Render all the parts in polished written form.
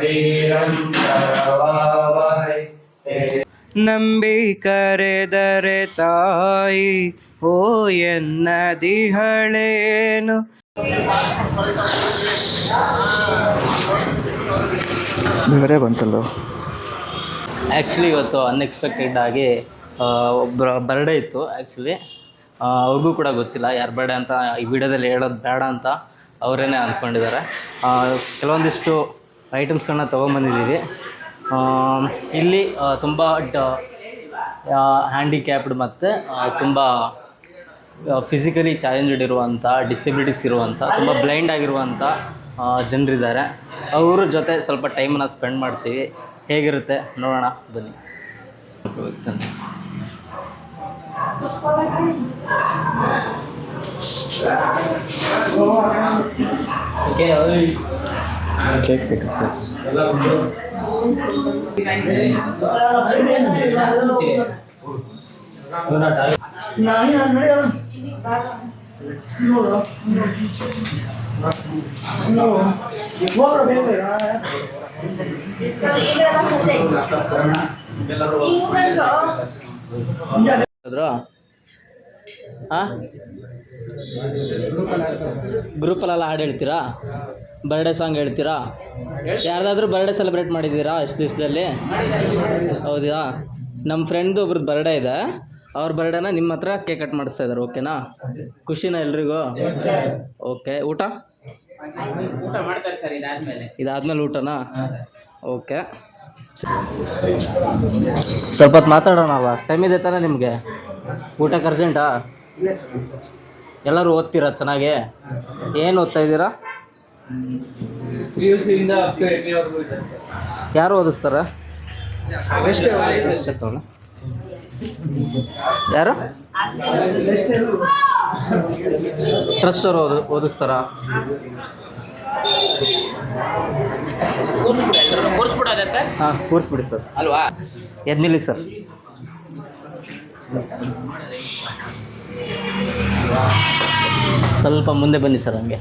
वीरं करवावहै ನಂಬಿ ಕರೆದರೆ ತಾಯಿ ಓ ಎನ್ನದಿಹಳೇನು. ಬೇರೆ ಬಂತಲ್ಲ. ಆ್ಯಕ್ಚುಲಿ ಇವತ್ತು ಅನ್ಎಕ್ಸ್ಪೆಕ್ಟೆಡ್ ಆಗಿ ಒಬ್ಬರ ಬರ್ಡೇ ಇತ್ತು. ಆ್ಯಕ್ಚುಲಿ ಅವ್ರಿಗೂ ಕೂಡ ಗೊತ್ತಿಲ್ಲ ಯಾರು ಬರ್ಡೇ ಅಂತ ಈ ವಿಡಿಯೋದಲ್ಲಿ ಹೇಳೋದು ಬೇಡ ಅಂತ ಅವರೇ ಅಂದ್ಕೊಂಡಿದ್ದಾರೆ. ಕೆಲವೊಂದಿಷ್ಟು ಐಟಮ್ಸ್ಗಳನ್ನ ತೊಗೊಂಬಂದಿದ್ದೀವಿ. ಇಲ್ಲಿ ತುಂಬ ಹ್ಯಾಂಡಿಕ್ಯಾಪ್ಡ್ ಮತ್ತು ತುಂಬ ಫಿಸಿಕಲಿ ಚಾಲೆಂಜ್ಡ್ ಇರುವಂಥ, ಡಿಸೆಬಿಲಿಟೀಸ್ ಇರುವಂಥ, ತುಂಬ ಬ್ಲೈಂಡ್ ಆಗಿರುವಂಥ ಜನರಿದ್ದಾರೆ. ಅವ್ರ ಜೊತೆ ಸ್ವಲ್ಪ ಟೈಮನ್ನು ಸ್ಪೆಂಡ್ ಮಾಡ್ತೀವಿ. ಹೇಗಿರುತ್ತೆ ನೋಡೋಣ ಬನ್ನಿ. ಕೇಕ್ ತೆಗೆಸ್ಬೇಕು. ಗ್ರೂಪಲ್ಲೆಲ್ಲ ಹಾಡು ಹೇಳ್ತೀರಾ? ಬರ್ಡೇ ಸಾಂಗ್ ಹೇಳ್ತೀರಾ? ಯಾರ್ದಾದ್ರೂ ಬರ್ಡೇ ಸೆಲೆಬ್ರೇಟ್ ಮಾಡಿದ್ದೀರಾ ಎಷ್ಟು ದಿವಸದಲ್ಲಿ? ಹೌದಾ? ನಮ್ಮ ಫ್ರೆಂಡ್ದು ಒಬ್ರದ್ದು ಬರ್ಡೇ ಇದೆ. ಅವ್ರ ಬರ್ಡೇನ ನಿಮ್ಮ ಹತ್ರ ಕೇಕ್ ಕಟ್ ಮಾಡಿಸ್ತಾ ಇದ್ದಾರೆ. ಓಕೆನಾ? ಖುಷಿನಾ ಎಲ್ರಿಗೂ? ಓಕೆ. ಊಟ ಮಾಡ್ತಾರೆ ಸರ್. ಇದಾದ್ಮೇಲೆ ಊಟನಾ? ಓಕೆ. ಸ್ವಲ್ಪ ಹೊತ್ತು ಮಾತಾಡೋಣ ಅಲ್ವಾ? ಟೈಮ್ ಇದೆ ತಾನೇ ನಿಮಗೆ? ಊಟಕ್ಕೆ ಅರ್ಜೆಂಟಾ? ಎಲ್ಲರೂ ಓದ್ತೀರಾ ಚೆನ್ನಾಗಿ? ಏನು ಓದ್ತಾ ಇದ್ದೀರಾ? ಯಾರು ಓದಿಸ್ತಾರ? ಯಾರು ಟ್ರಸ್ಟ್ ಅವರು ಓದಿಸ್ತಾರ? ಹಾಂ, ಕೂರಿಸ್ಬಿಡಿ ಸರ್. ಅಲ್ವಾ? ಎದ್ನಿಲ್ಲಿ ಸರ್. ಸ್ವಲ್ಪ ಮುಂದೆ ಬನ್ನಿ ಸರ್. ಹಂಗೆ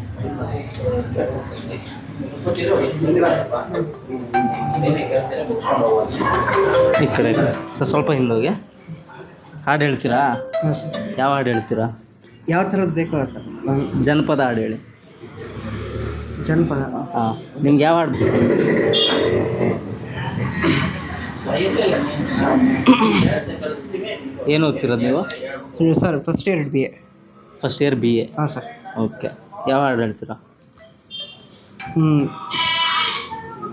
ಈ ಕಡೆ ಸರ್ ಸ್ವಲ್ಪ ಹಿಂದೋಗಿ. ಹಾಡು ಹೇಳ್ತೀರಾ? ಯಾವ ಹಾಡು ಹೇಳ್ತೀರಾ? ಯಾವ ಥರದ್ದು ಬೇಕೋ ಆ ಥರ. ಜನಪದ ಹಾಡು ಹೇಳಿ. ಜನಪದ? ಹಾಂ. ನಿಮ್ಗೆ ಯಾವ ಹಾಡು ಬೇಕು? ಏನು ಓದ್ತಿರೋದು ನೀವು? Sir first year BA. First year BA? ಹಾಂ ಸರ್. ಓಕೆ. ಯಾವ ಹಾಡು ಹೇಳ್ತೀರಾ?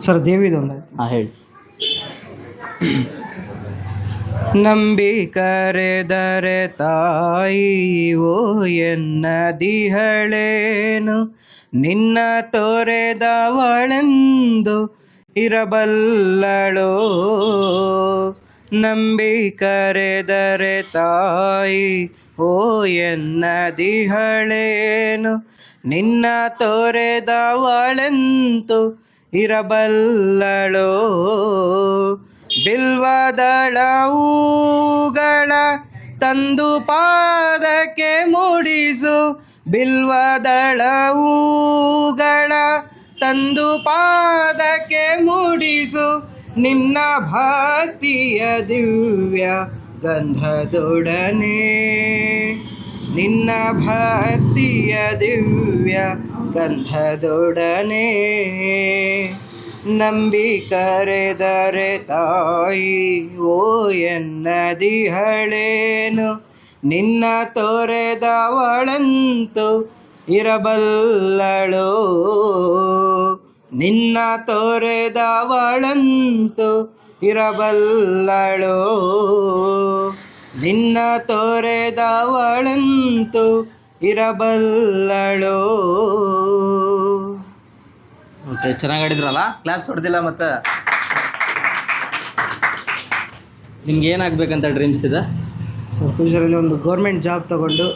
ಸರ್ ದೇವಿದೊಂದು ಹೇಳ್ತೀನಿ. ಹಾಂ ಹೇಳಿ. ನಂಬಿ ಕರೆದರೆ ತಾಯಿ ಓ ಎನ್ನದಿಹಳೇನು, ನಿನ್ನ ತೊರೆದವಳೆಂದು ಇರಬಲ್ಲಳೋ. ನಂಬಿ ಕರೆದರೆ ತಾಯಿ ಓ ಎನ್ನದಿಹಳೇನು, ನಿನ್ನ ತೊರೆದವಳೆಂತು ಇರಬಲ್ಲಳೋ. ಬಿಲ್ವದಳ ಹೂಗಳ ತಂದು ಪಾದಕ್ಕೆ ಮುಡಿಸು, ಬಿಲ್ವದಳ ಹೂಗಳ ತಂದು ಪಾದಕ್ಕೆ ಮುಡಿಸು, ನಿನ್ನ ಭಕ್ತಿಯ ದಿವ್ಯ ಗಂಧದೊಡನೆ, ನಿನ್ನ ಭಕ್ತಿಯ ದಿವ್ಯ ಗಂಧದೊಡನೆ. ನಂಬಿ ಕರೆದರೆ ತಾಯಿ ಓ ಎನ್ನದಿಹಳೇನು, ನಿನ್ನ ತೊರೆದವಳಂತು ಇರಬಲ್ಲಳೋ. ನಿನ್ನ ತೊರೆದವಳಂತು ಇರಬಲ್ಲಳೋ, ನಿನ್ನ ತೊರೆದವಳಂತು ಇರಬಲ್ಲಳೋ. ಓಕೆ, ಚೆನ್ನಾಗಿ ಆಡಿದ್ರಲ್ಲ? ಕ್ಲಾಪ್ಸ್ ಹೊಡೆದಿಲ್ಲ ಮತ್ತೆ? ನಿಮ್ಗೆ ಏನಾಗಬೇಕಂತ ಡ್ರೀಮ್ಸ್ ಇದೆ? ಸರ್ ಫ್ಯೂಚರಲ್ಲಿ ಒಂದು ಗೌರ್ಮೆಂಟ್ ಜಾಬ್ ತಗೊಂಡು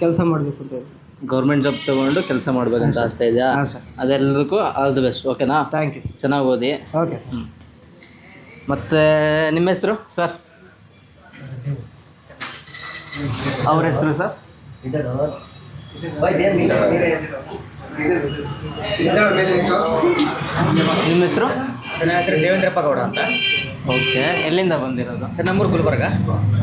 ಕೆಲಸ ಮಾಡಬೇಕು ಅಂತ ಇದೆ. ಗೌರ್ಮೆಂಟ್ ಜಾಬ್ ತೊಗೊಂಡು ಕೆಲಸ ಮಾಡಬೇಕಂತ ಆಸೆ ಇದೆಯಾ? ಹಾಂ ಸರ್. ಅದೆಲ್ಲದಕ್ಕೂ ಆಲ್ ದಿ ಬೆಸ್ಟ್. ಓಕೆನಾ? Thank you. ಚೆನ್ನಾಗಿ ಓದಿ. Okay sir. ಮತ್ತು ನಿಮ್ಮ ಹೆಸರು ಸರ್? ಅವ್ರ ಹೆಸರು ಸರ್? ನಿಮ್ಮ ಹೆಸರು? ಸರ್ ನನ್ನ ಹೆಸರು ದೇವೇಂದ್ರಪ್ಪ ಗೌಡ ಅಂತ. ಓಕೆ, ಎಲ್ಲಿಂದ ಬಂದಿರೋದು? ಸರ್ ನಮ್ಮೂರು ಗುಲ್ಬರ್ಗ.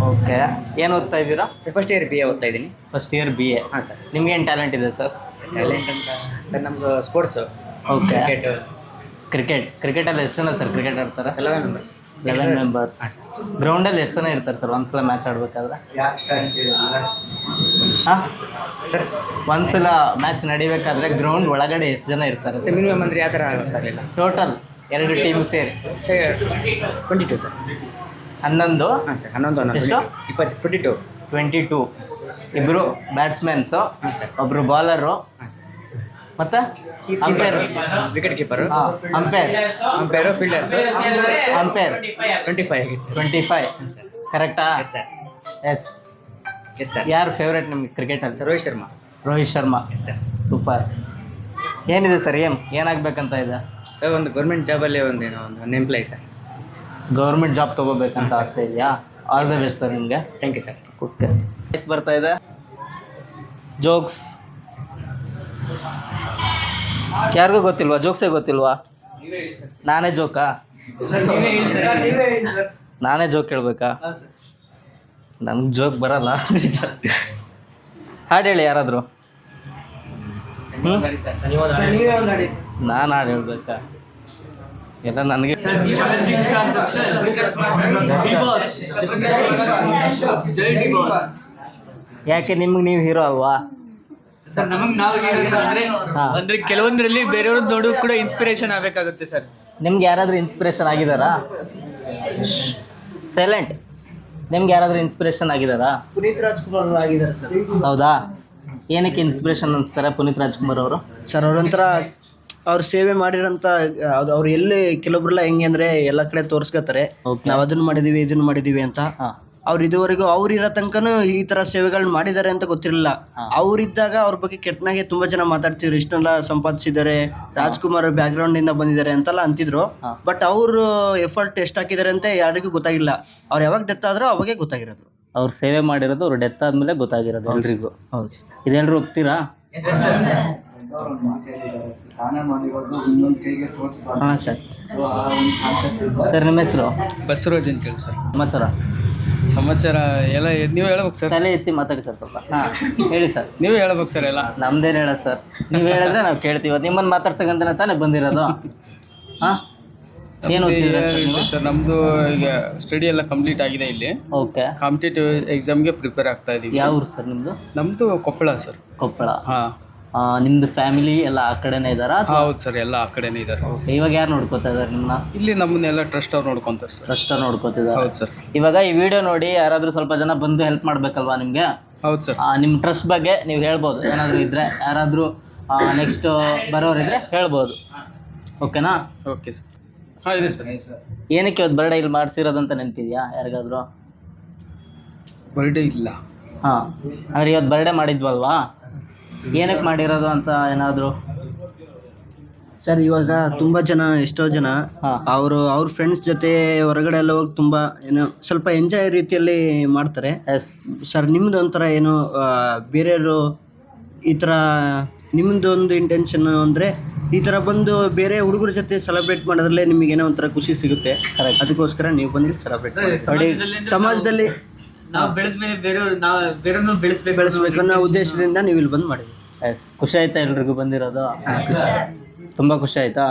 ಓಕೆ, ಏನು ಓದ್ತಾ ಇದ್ದೀರಾ? ಸರ್ ಫಸ್ಟ್ ಇಯರ್ BA ಓದ್ತಾ ಇದ್ದೀನಿ. First year BA. ಹಾಂ ಸರ್. ನಿಮ್ಗೇನು ಟ್ಯಾಲೆಂಟ್ ಇದೆ ಸರ್? ಟ್ಯಾಲೆಂಟ್ ಅಂತ ಸರ್ ನಮ್ಮದು ಸ್ಪೋರ್ಟ್ಸು. ಓಕೆ. ಕ್ರಿಕೆಟ್. ಕ್ರಿಕೆಟಲ್ಲಿ ಎಷ್ಟು ಜನ ಸರ್ ಕ್ರಿಕೆಟ್ ಆಡ್ತಾರೆ? 11 ಮೆಂಬರ್ಸ್. 11 ಮೆಂಬರ್ಸ್. ಹಾಂ ಸರ್. ಗ್ರೌಂಡಲ್ಲಿ ಎಷ್ಟು ಜನ ಇರ್ತಾರೆ ಸರ್ ಒಂದ್ಸಲ ಮ್ಯಾಚ್ ಆಡಬೇಕಾದ್ರೆ? ಸರ್ ಹಾಂ, ಸರ್ ಒಂದ್ಸಲ ಮ್ಯಾಚ್ ನಡಿಬೇಕಾದ್ರೆ ಗ್ರೌಂಡ್ ಒಳಗಡೆ ಎಷ್ಟು ಜನ ಇರ್ತಾರೆ ಸರ್ ಸರ್? ಮಿನಿಮಮ್ ಅಂದರೆ ಯಾವ ಥರ ಗೊತ್ತಾಗಲಿಲ್ಲ. ಟೋಟಲ್ 2 ಟೀಮ್ ಸೇರಿ ಸರ್ 22 ಸರ್. 11. ಹಾಂ ಸರ್ 11 ಎಷ್ಟು? 22. 22. ಇಬ್ಬರು ಬ್ಯಾಟ್ಸ್ಮನ್ಸು, ಹಾಂ ಸರ್. ಒಬ್ಬರು ಬಾಲರು, ಹಾಂ ಸರ್. ಮತ್ತು umpire. Wicket keeper, umpire fielders. Umpire 25 ಆಗಿದೆ ಸರ್. 25. ಸರ್. ಕರೆಕ್ಟಾ? Yes sir. Yes. Yes sir. ಯಾರು ಫೇವ್ರೇಟ್ ನಿಮ್ಗೆ ಕ್ರಿಕೆಟಲ್ಲಿ? Sir Rohit Sharma. Rohit Sharma. Yes sir. Super. ಏನಿದೆ ಸರ್, ಏನಾಗಬೇಕಂತ ಇದೆ? ಸರ್ ಒಂದು ಗೌರ್ಮೆಂಟ್ ಜಾಬಲ್ಲಿ ಒಂದು ಎಂಪ್ಲಾಯ್ ಸರ್. ಗೌರ್ಮೆಂಟ್ ಜಾಬ್ ತೊಗೋಬೇಕಂತ ಆಸೆ ಇದೆಯಾ? ಆಲ್ ದ ಬೆಸ್ಟ್ ಸರ್ ನಿಮಗೆ. Thank you sir. ಓಕೆ, ಎಷ್ಟು ಬರ್ತಾ ಇದೆ? ಜೋಕ್ಸ್ ಯಾರಿಗೂ ಗೊತ್ತಿಲ್ವಾ? ಜೋಕ್ಸೇ ಗೊತ್ತಿಲ್ವಾ? ನಾನೇ ಜೋಕಾ? ನಾನೇ ಜೋಕ್ ಹೇಳ್ಬೇಕಾ? ನನಗೆ ಜೋಕ್ ಬರಲ್ಲ. ಹಾಡು ಹೇಳಿ ಯಾರಾದರೂ. ನಾನು ಹಾಡು ಹೇಳ್ಬೇಕಾ? ಎಲ್ಲ ನನಗೆ ಯಾಕೆ ನಿಮ್ಗೆ ನೀವು ಹೀರೋ ಅಲ್ವಾ? ಸರ್ ನಮಗೆ ನಾವು ಅಂದರೆ ಹಾಂ, ಅಂದರೆ ಕೆಲವೊಂದರಲ್ಲಿ ಬೇರೆಯವ್ರ ನೋಡು ಕೂಡ ಇನ್ಸ್ಪಿರೇಷನ್ ಆಗಬೇಕಾಗುತ್ತೆ ಸರ್. ನಿಮ್ಗೆ ಯಾರಾದರೂ ಇನ್ಸ್ಪಿರೇಷನ್ ಆಗಿದ್ದಾರಾ? ಸೈಲೆಂಟ್. ನಿಮ್ಗೆ ಯಾರಾದರೂ ಇನ್ಸ್ಪಿರೇಷನ್ ಆಗಿದ್ದಾರಾ? ಪುನೀತ್ ರಾಜ್ಕುಮಾರ್ ಆಗಿದ್ದಾರೆ ಸರ್. ಹೌದಾ? ಏನಕ್ಕೆ ಇನ್ಸ್ಪಿರೇಷನ್ ಅನಿಸ್ತಾರೆ ಪುನೀತ್ ರಾಜ್ಕುಮಾರ್ ಅವರು? ಸರ್ ಅವ್ರೊಂಥರ ಅವ್ರು ಸೇವೆ ಮಾಡಿರೋಂಥ ಅವ್ರು ಎಲ್ಲಿ ಕೆಲವೊಬ್ರೆಲ್ಲ ಹೆಂಗೆ ಅಂದರೆ ಎಲ್ಲ ಕಡೆ ತೋರಿಸ್ಕೊತಾರೆ, Okay. ನಾವು ಅದನ್ನು ಮಾಡಿದ್ದೀವಿ ಇದನ್ನು ಮಾಡಿದ್ದೀವಿ ಅಂತ. ಹಾಂ, ಅವ್ರು ಇದುವರೆಗೂ ಅವ್ರಿರೋ ತನಕನೂ ಈ ಥರ ಸೇವೆಗಳನ್ನ ಮಾಡಿದ್ದಾರೆ ಅಂತ ಗೊತ್ತಿರಲಿಲ್ಲ. ಹಾ. ಅವರಿದ್ದಾಗ ಅವ್ರ ಬಗ್ಗೆ ಕೆಟ್ಟನಾಗೆ ತುಂಬ ಜನ ಮಾತಾಡ್ತಿದ್ರು, ಇಷ್ಟೆಲ್ಲ ಸಂಪಾದಿಸಿದ್ದಾರೆ, ರಾಜ್ಕುಮಾರ್ ಬ್ಯಾಕ್ಗ್ರೌಂಡಿಂದ ಬಂದಿದ್ದಾರೆ ಅಂತೆಲ್ಲ ಅಂತಿದ್ರು. ಹಾ. ಬಟ್ ಅವರು ಎಫರ್ಟ್ ಎಷ್ಟು ಹಾಕಿದ್ದಾರೆ ಅಂತ ಯಾರಿಗೂ ಗೊತ್ತಾಗಿಲ್ಲ. ಅವ್ರು ಯಾವಾಗ ಡೆತ್ ಆದ್ರೂ ಅವಾಗೇ ಗೊತ್ತಾಗಿರೋದು. ಅವ್ರು ಸೇವೆ ಮಾಡಿರೋದು ಅವ್ರು ಡೆತ್ ಆದಮೇಲೆ ಗೊತ್ತಾಗಿರೋದು ಎಲ್ರಿಗೂ. ಹೌದು. ಇದೆಲ್ಲರೂ ಒಪ್ತೀರಾ? ಹಾಂ ಸರ್. ಸರ್ ನಿಮ್ಮ ಹೆಸರು? ಬಸವರಾಜ್ ಅಂತ ಹೇಳಿ ಸರ್. ಸಮಾಚಾರ ಸಮಾಚಾರ ಎಲ್ಲ ನೀವು ಹೇಳ್ಬೇಕು ಸರ್. ತಲೆ ಎತ್ತಿ ಮಾತಾಡಿ ಸರ್ ಸ್ವಲ್ಪ. ಹಾಂ, ಹೇಳಿ ಸರ್. ನೀವೇ ಹೇಳ್ಬೇಕು ಸರ್ ಎಲ್ಲ. ನಮ್ದೇನು ಹೇಳ ಸರ್, ನೀವು ಹೇಳಿದ್ರೆ ನಾವು ಕೇಳ್ತೀವಿ. ನಿಮ್ಮನ್ನು ಮಾತಾಡ್ಸಕ್ಕಂತಾನೆ ತಾನೇ ಬಂದಿರೋದು. ಹಾಂ, ಏನು ಓದ್ತಿದ್ದೀರಾ ಸರ್ ನೀವು? ಸರ್ ನಮ್ಮದು ಈಗ ಸ್ಟಡಿ ಎಲ್ಲ ಕಂಪ್ಲೀಟ್ ಆಗಿದೆ. ಇಲ್ಲಿ ಓಕೆ. ಕಾಂಪಿಟೇಟಿವ್ ಎಕ್ಸಾಮ್ಗೆ ಪ್ರಿಪೇರ್ ಆಗ್ತಾ ಇದ್ದೀವಿ. ಯಾವ ಊರು ಸರ್ ನಿಮ್ಮದು? ನಮ್ಮದು ಕೊಪ್ಪಳ ಸರ್. ಕೊಪ್ಪಳ. ಹಾಂ. ನಿಮ್ಮದು ಫ್ಯಾಮಿಲಿ ಎಲ್ಲ ಆ ಕಡೆನೇ ಇದ್ದಾರಾ? ಹೌದು ಸರ್, ಎಲ್ಲ ಆ ಕಡೆನೇ ಇದ್ದಾರೆ. ಓಕೆ. ಇವಾಗ ಯಾರು ನೋಡ್ಕೋತಾ ಇದ್ದಾರೆ ನಿಮ್ಮನ್ನ? ಇಲ್ಲಿ ನಮ್ಮನ್ನೆಲ್ಲ ಟ್ರಸ್ಟ್ ಅವ್ರು ನೋಡ್ಕೊಂತಾರೆ ಸರ್. ಟ್ರಸ್ಟ್ ನೋಡ್ಕೋತಿದ್ದಾರೆ. ಹೌದು ಸರ್. ಇವಾಗ ಈ ವಿಡಿಯೋ ನೋಡಿ ಯಾರಾದರೂ ಸ್ವಲ್ಪ ಜನ ಬಂದು ಹೆಲ್ಪ್ ಮಾಡಬೇಕಲ್ವಾ ನಿಮಗೆ? ಹೌದು ಸರ್. ನಿಮ್ಮ ಟ್ರಸ್ಟ್ ಬಗ್ಗೆ ನೀವು ಹೇಳ್ಬೋದು. ಏನಾದರೂ ಇದ್ದರೆ ಯಾರಾದರೂ ನೆಕ್ಸ್ಟ್ ಬರೋರಿದ್ರೆ ಹೇಳ್ಬೋದು. ಓಕೆನಾ? Okay sir. ಹಾಂ ಇದೆ ಸರ್. ಏನಕ್ಕೆ ಇವತ್ತು ಬರ್ಡೇ ಇಲ್ಲಿ ಮಾಡಿಸಿರೋದಂತ ನೆನಪಿದೆಯಾ ಯಾರಿಗಾದರೂ? ಬರ್ಡೇ ಇಲ್ಲ. ಹಾಂ, ಅಂದರೆ ಇವತ್ತು ಬರ್ಡೇ ಮಾಡಿದ್ವಲ್ವಾ, ಏನಕ್ಕೆ ಮಾಡಿರೋದು ಅಂತ ಏನಾದರೂ? ಸರ್ ಇವಾಗ ತುಂಬ ಜನ, ಎಷ್ಟೋ ಜನ ಹಾಂ. ಅವ್ರ ಫ್ರೆಂಡ್ಸ್ ಜೊತೆ ಹೊರಗಡೆ ಎಲ್ಲ ಹೋಗಿ ತುಂಬ ಏನು ಸ್ವಲ್ಪ ಎಂಜಾಯ್ ರೀತಿಯಲ್ಲಿ ಮಾಡ್ತಾರೆ. ಎಸ್ ಸರ್ ನಿಮ್ಮದು ಒಂಥರ ಏನು ಬೇರೆಯವರು ಈ ಥರ ನಿಮ್ಮದು ಒಂದು ಇಂಟೆನ್ಷನ್ ಅಂದರೆ ಈ ಥರ ಬಂದು ಬೇರೆ ಹುಡುಗರ ಜೊತೆ ಸೆಲೆಬ್ರೇಟ್ ಮಾಡೋದ್ರಲ್ಲೇ ನಿಮಗೇನೋ ಒಂಥರ ಖುಷಿ ಸಿಗುತ್ತೆ. ಕರೆಕ್ಟ್. ಅದಕ್ಕೋಸ್ಕರ ನೀವು ಬಂದು ಸೆಲೆಬ್ರೇಟ್ ಮಾಡಿ ಸಮಾಜದಲ್ಲಿ ನಾವು ಬೆಳೆದ ಮೇಲೆ ಬೇರೆಯವ್ರನ್ನ ಬೆಳೆಸ್ಬೇಕು ಅನ್ನೋ ಉದ್ದೇಶದಿಂದ ನೀವು ಇಲ್ಲಿ ಬಂದು ಮಾಡಿದ್ವಿ. ಎಸ್. ಖುಷಿ ಆಯ್ತಾ ಎಲ್ರಿಗೂ ಬಂದಿರೋದು? ತುಂಬ ಖುಷಿ ಆಯ್ತಾ?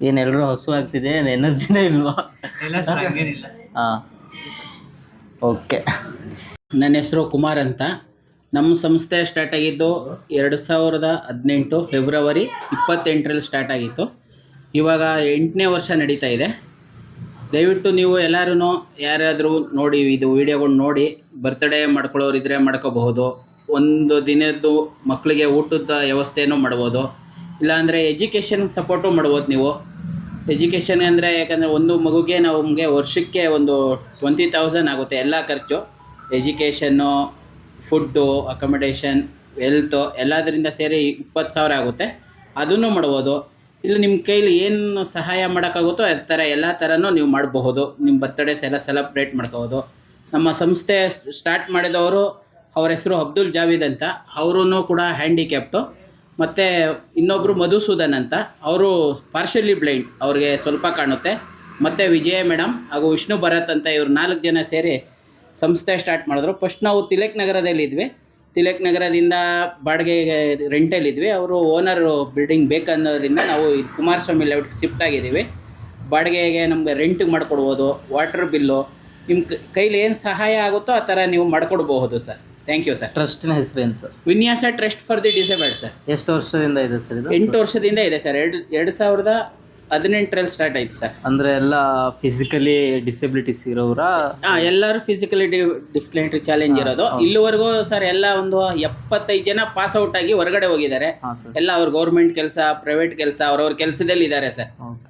ಏನು ಎಲ್ಲರೂ ಹಸು ಆಗ್ತಿದೆ, ಎನರ್ಜಿನೇ ಇಲ್ವಾ? ಹಾಂ, ಓಕೆ. ನನ್ನ ಹೆಸರು ಕುಮಾರ್ ಅಂತ. ನಮ್ಮ ಸಂಸ್ಥೆ ಸ್ಟಾರ್ಟ್ ಆಗಿದ್ದು 2018 ಫೆಬ್ರವರಿ 28ರಲ್ಲಿ ಸ್ಟಾರ್ಟ್ ಆಗಿತ್ತು. ಇವಾಗ 8ನೇ ವರ್ಷ ನಡೀತಾ ಇದೆ. ದಯವಿಟ್ಟು ನೀವು ಎಲ್ಲರೂ ಯಾರಾದರೂ ನೋಡಿ ಇದು ವೀಡಿಯೋಗಳು ನೋಡಿ ಬರ್ತ್ಡೇ ಮಾಡ್ಕೊಳ್ಳೋರಿದ್ರೆ ಮಾಡ್ಕೋಬಹುದು. ಒಂದು ದಿನದ್ದು ಮಕ್ಕಳಿಗೆ ಊಟದ ವ್ಯವಸ್ಥೆನೂ ಮಾಡ್ಬೋದು. ಇಲ್ಲಾಂದರೆ ಎಜುಕೇಷನ್ ಸಪೋರ್ಟು ಮಾಡ್ಬೋದು ನೀವು. ಎಜುಕೇಷನ್ ಅಂದರೆ ಯಾಕಂದರೆ ಒಂದು ಮಗುಗೆ ನಮಗೆ ವರ್ಷಕ್ಕೆ ಒಂದು 20,000 ಆಗುತ್ತೆ ಎಲ್ಲ ಖರ್ಚು. ಎಜುಕೇಷನ್ನು, ಫುಡ್ಡು, ಅಕೊಮಡೇಷನ್, ಹೆಲ್ತು ಎಲ್ಲದರಿಂದ ಸೇರಿ 20,000 ಆಗುತ್ತೆ. ಅದನ್ನು ಮಾಡ್ಬೋದು. ಇಲ್ಲ ನಿಮ್ಮ ಕೈಲಿ ಏನು ಸಹಾಯ ಮಾಡೋಕ್ಕಾಗುತ್ತೋ ಅದೇ ಥರ ಎಲ್ಲ ಥರನೂ ನೀವು ಮಾಡಬಹುದು. ನಿಮ್ಮ ಬರ್ತ್ಡೇಸ್ ಎಲ್ಲ ಸೆಲೆಬ್ರೇಟ್ ಮಾಡ್ಕೋಬೋದು. ನಮ್ಮ ಸಂಸ್ಥೆ ಸ್ಟಾರ್ಟ್ ಮಾಡಿದವರು ಅವ್ರ ಹೆಸರು ಅಬ್ದುಲ್ ಜಾವೀದ್ ಅಂತ. ಅವರೂ ಕೂಡ ಹ್ಯಾಂಡಿಕ್ಯಾಪ್ಟು. ಮತ್ತು ಇನ್ನೊಬ್ಬರು ಮಧುಸೂದನ್ ಅಂತ, ಅವರು ಪಾರ್ಷಲಿ ಬ್ಲೈಂಡ್, ಅವ್ರಿಗೆ ಸ್ವಲ್ಪ ಕಾಣುತ್ತೆ. ಮತ್ತು ವಿಜಯ ಮೇಡಮ್ ಹಾಗೂ ವಿಷ್ಣು ಭರತ್ ಅಂತ ಇವ್ರು 4 ಜನ ಸೇರಿ ಸಂಸ್ಥೆ ಸ್ಟಾರ್ಟ್ ಮಾಡಿದ್ರು. ಫಸ್ಟ್ ನಾವು ತಿಲಕ್ ನಗರದಲ್ಲಿದ್ವಿ. ತಿಲಕ್ ನಗರದಿಂದ ಬಾಡಿಗೆಗೆ ರೆಂಟಲ್ಲಿದ್ವಿ. ಅವರು ಓನರು ಬಿಲ್ಡಿಂಗ್ ಬೇಕನ್ನೋದ್ರಿಂದ ನಾವು ಕುಮಾರಸ್ವಾಮಿ ಲೇಔಟ್ಗೆ ಶಿಫ್ಟ್ ಆಗಿದ್ದೀವಿ. ಬಾಡಿಗೆಗೆ ನಮಗೆ ರೆಂಟಿಗೆ ಮಾಡಿಕೊಡ್ಬೋದು, ವಾಟರ್ ಬಿಲ್ಲು, ನಿಮ್ಮ ಕೈಲಿ ಏನು ಸಹಾಯ ಆಗುತ್ತೋ ಆ ಥರ ನೀವು ಮಾಡಿಕೊಡ್ಬಹುದು ಸರ್. Thank you sir. ಟ್ರಸ್ಟಿನ ಹೆಸರೇನು sir? Vinyasa trust for the disabled sir. ಎಷ್ಟು ವರ್ಷದಿಂದ ಇದೆ ಸರ್ ಇದು? 8 ವರ್ಷದಿಂದ ಇದೆ ಸರ್. 2018ರಲ್ಲಿ ಸ್ಟಾರ್ಟ್ ಆಯ್ತು ಸರ್. ಅಂದರೆ ಎಲ್ಲ ಫಿಸಿಕಲಿ ಡಿಸೆಬಿಲಿಟೀಸ್ ಇರೋರ? ಎಲ್ಲರೂ ಫಿಸಿಕಲಿ ಡಿಫ್ರೆಂಟ್ ಚಾಲೆಂಜ್ ಇರೋದು. ಇಲ್ಲಿವರೆಗೂ ಸರ್ ಎಲ್ಲ ಒಂದು 75 ಜನ ಪಾಸ್ ಔಟ್ ಆಗಿ ಹೊರಗಡೆ ಹೋಗಿದ್ದಾರೆ. ಹಾಂ ಸರ್. ಎಲ್ಲ ಅವ್ರ ಗೌರ್ಮೆಂಟ್ ಕೆಲಸ, ಪ್ರೈವೇಟ್ ಕೆಲಸ, ಅವ್ರವ್ರ ಕೆಲಸದಲ್ಲಿ ಇದ್ದಾರೆ ಸರ್. ಓಕೆ,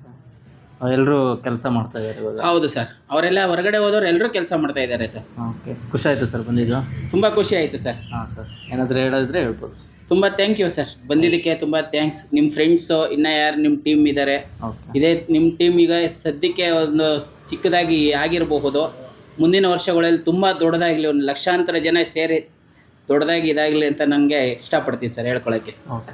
ಎಲ್ಲರೂ ಕೆಲಸ ಮಾಡ್ತಾ ಇದ್ದಾರೆ ಇವಾಗ? ಹೌದು ಸರ್, ಅವರೆಲ್ಲ ಹೊರಗಡೆ ಹೋದವ್ರು ಎಲ್ಲರೂ ಕೆಲಸ ಮಾಡ್ತಾ ಇದ್ದಾರೆ ಸರ್. ಓಕೆ, ಖುಷಿ ಆಯಿತು ಸರ್ ಬಂದಿದ್ದು? ತುಂಬ ಖುಷಿ ಆಯಿತು ಸರ್. ಹಾಂ ಸರ್, ಏನಾದರೂ ಹೇಳಿದ್ರೆ ಹೇಳ್ಬೋದು. ತುಂಬ ಥ್ಯಾಂಕ್ ಯು ಸರ್, ಬಂದಿದ್ದಕ್ಕೆ ತುಂಬ ಥ್ಯಾಂಕ್ಸ್. ನಿಮ್ಮ ಫ್ರೆಂಡ್ಸು ಇನ್ನೂ ಯಾರು ನಿಮ್ಮ ಟೀಮ್ ಇದ್ದಾರೆ, ಓಕೆ. ಇದೇ ನಿಮ್ಮ ಟೀಮ್ ಈಗ ಸದ್ಯಕ್ಕೆ ಒಂದು ಚಿಕ್ಕದಾಗಿ ಆಗಿರಬಹುದು. ಮುಂದಿನ ವರ್ಷಗಳಲ್ಲಿ ತುಂಬ ದೊಡ್ಡದಾಗಲಿ, ಒಂದು ಲಕ್ಷಾಂತರ ಜನ ಸೇರಿ ದೊಡ್ಡದಾಗಿ ಇದಾಗಲಿ ಅಂತ ನನಗೆ ಇಷ್ಟಪಡ್ತೀನಿ ಸರ್ ಹೇಳ್ಕೊಳ್ಳೋಕ್ಕೆ. ಓಕೆ.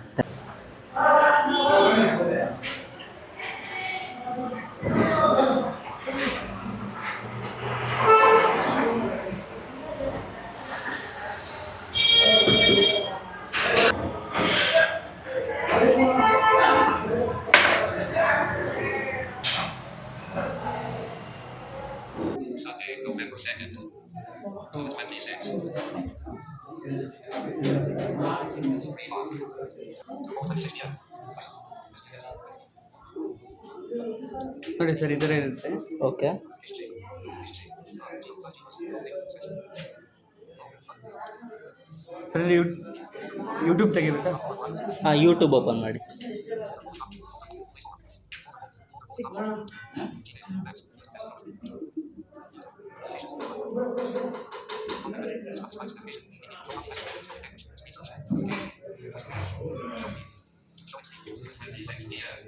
ನೋಡಿ ಸರ್, ಈ ಥರ ಇರುತ್ತೆ. ಓಕೆ. ಸರ್ ಯೂಟ್ಯೂಬ್ ತೆಗಿಬೇಕಾ? ಹಾಂ, ಯೂಟ್ಯೂಬ್ ಓಪನ್ ಮಾಡಿ.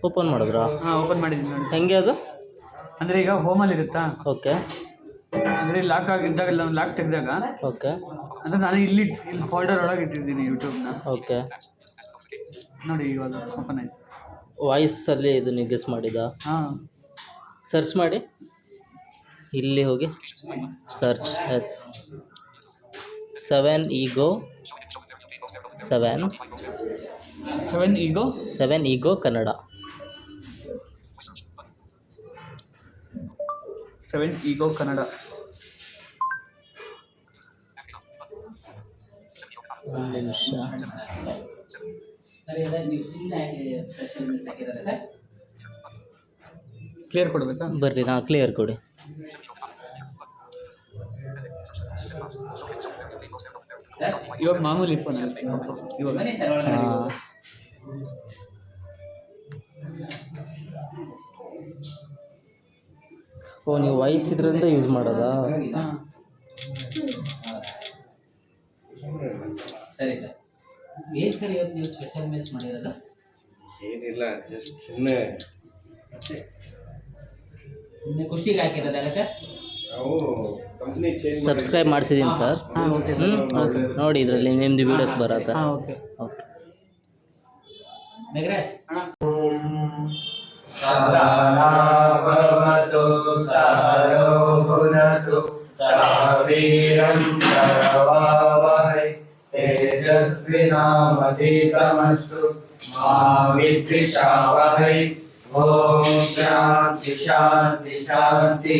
ಓಪನ್ ಮಾಡಿದ್ರಾ? ಹಾಂ, ಓಪನ್ ಮಾಡಿದ್ದೀನಿ ನೋಡಿ. ಹೆಂಗೆ ಅದು? ಅಂದರೆ ಈಗ ಹೋಮಲ್ಲಿ ಇರುತ್ತಾ? ಓಕೆ. ಅಂದರೆ ಲಾಕ್ ಆಗಿದ್ದಾಗೆಲ್ಲ ಲಾಕ್ ತೆಗೆದಾಗ, ಓಕೆ. ಅಂದರೆ ನಾನು ಇಲ್ಲಿ ಫೋಲ್ಡರ್ ಒಳಗೆ ಇಟ್ಟಿದ್ದೀನಿ ಯೂಟ್ಯೂಬ್ನ. ಓಕೆ. ನೋಡಿ ಇವಾಗ ಓಪನ್ ಆಯ್ತು. ವಾಯ್ಸಲ್ಲಿ ಇದು ನೀವು ಗೆಸ್ ಮಾಡಿದ್ದಾ? ಹಾಂ, ಸರ್ಚ್ ಮಾಡಿ, ಇಲ್ಲಿ ಹೋಗಿ search S 7 Ego 7 Ego Kannada. 7 Ego Kannada. ಒಂದು ನಿಮಿಷ. ಕ್ಲಿಯರ್ ಕೊಡಬೇಕಾ? ಬರ್ರಿ, ನಾ ಕ್ಲಿಯರ್ ಕೊಡಿ. ಇವಾಗ ಮಾಮೂಲಿ ಫೋನ್ ಇವಾಗ. ಓ, ನೀವು ವಾಯ್ಸ್ ಇದರಿಂದ ಯೂಸ್ ಮಾಡೋದಾ? ಹಾಂ, ಸರಿ ಸರ್. ಏನು ಸರ್ ಇವತ್ತು ನೀವು ಸ್ಪೆಷಲ್ ಮೀಲ್ಸ್ ಮಾಡಿರೋದು? ಏನಿಲ್ಲ, ಜಸ್ಟ್ ಸುಮ್ಮನೆ ಖುಷಿಗೆ ಹಾಕಿರೋದಲ್ಲ ಸರ್? ನಾವು ಕಂಪ್ನಿ ಚೇಂಜ್ ಸಬ್ಸ್ಕ್ರೈಬ್ ಮಾಡಿಸಿದ್ದೀನಿ ಸರ್. ಹಾಂ, ಓಕೆ. ನೋಡಿ, ಇದರಲ್ಲಿ ನಿಮ್ಮದು ವೀಡಿಯೋಸ್ ಬರುತ್ತೆ. ಹಾಂ, ಓಕೆ. ಓಕೆ. ಮೆಗರಾಜ್ ಸದಾನವತು ಸದೋ ಭುನತು ಸಾವಿರಂ ಕರವಾವಹೈ ತೇಜಸ್ವಿನಾಮಧೀತಮಸ್ತು ಮಾ ವಿದ್ವಿಷಾವಹೈ. ಓಂ ಶಾಂತಿ ಶಾಂತಿ ಶಾಂತಿ.